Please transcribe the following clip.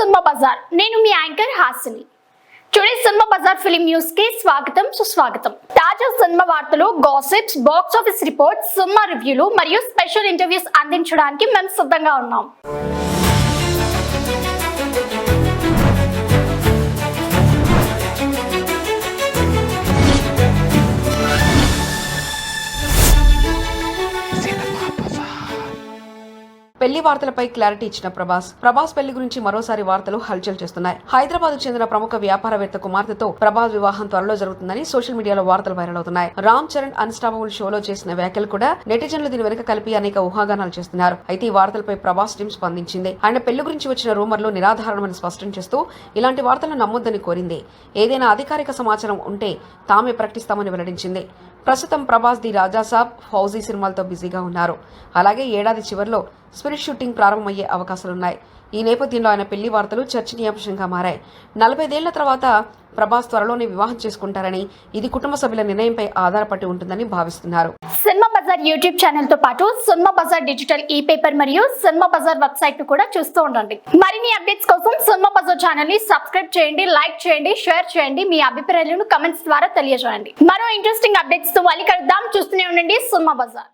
Cinema Bazaar. నేను మీ anchor Hasini. Today cinema Bazaar film news కి స్వాగతం సుస్వాగతం. తాజా సినిమా వార్తలు, gossips, box office reports, cinema రివ్యూలు మరియు స్పెషల్ ఇంటర్వ్యూస్ అందించడానికి మేము సిద్ధంగా ఉన్నాం. పెళ్లి వార్తలపై క్లారిటీ ఇచ్చిన ప్రభాస్ పెళ్లి గురించి మరోసారి వార్తలు హల్చల్ చేస్తున్నాయి. హైదరాబాద్ కు చెందిన ప్రముఖ వ్యాపారవేత్త కుమార్తెతో ప్రభాస్ వివాహం త్వరలో జరుగుతుందని సోషల్ మీడియాలో వార్తలు వైరల్ అవుతున్నాయి. రామ్ చరణ్ అన్స్టాపబుల్ షోలో చేసిన వ్యాఖ్యలు కూడా నెటిజన్లు దీని వెనుక కలిపి అనేక ఊహాగానాలు చేస్తున్నారు. అయితే ఈ వార్తలపై ప్రభాస్ టీం స్పందించింది. ఆయన పెళ్లి గురించి వచ్చిన రూమర్లు నిరాధారణమని స్పష్టం చేస్తూ ఇలాంటి వార్తలను నమ్మొద్దని కోరింది. ఏదైనా అధికారిక సమాచారం ఉంటే తామే ప్రకటిస్తామని వెల్లడించింది. ప్రస్తుతం ప్రభాస్ ది రాజాసాబ్, ఫౌజీ సినిమాలతో బిజీగా ఉన్నారు. అలాగే ఏడాది చివరిలో స్పిరిట్ షూటింగ్ ప్రారంభమయ్యే అవకాశాలున్నాయి. ఈ నేపథ్యంలో ఆయన పెళ్లి వార్తలు చర్చనీయాంశంగా మారాయి. 40 ఏళ్ల తర్వాత ప్రభాస్ త్వరలోనే వివాహం చేసుకుంటారని, ఇది కుటుంబ సభ్యుల నిర్ణయంపై ఆధారపడి ఉంటుందని భావిస్తున్నారు. సినిమా బజార్ యూట్యూబ్ ఛానల్ తో పాటు సినిమా బజార్ డిజిటల్ ఈ పేపర్ మరియు సినిమా బజార్ వెబ్సైట్ ను కూడా చూస్తూ ఉండండి. మరిన్ని అప్డేట్స్ కోసం సినిమా బజార్ ఛానల్ ని సబ్స్క్రైబ్ చేయండి, లైక్ చేయండి, షేర్ చేయండి. మీ అభిప్రాయాలను కమెంట్స్ ద్వారా తెలియజేయండి. మరో ఇంట్రెస్టింగ్ అప్డేట్స్ తో మళ్ళీ కలుద్దాం. చూస్తూనే ఉండండి సినిమా బజార్.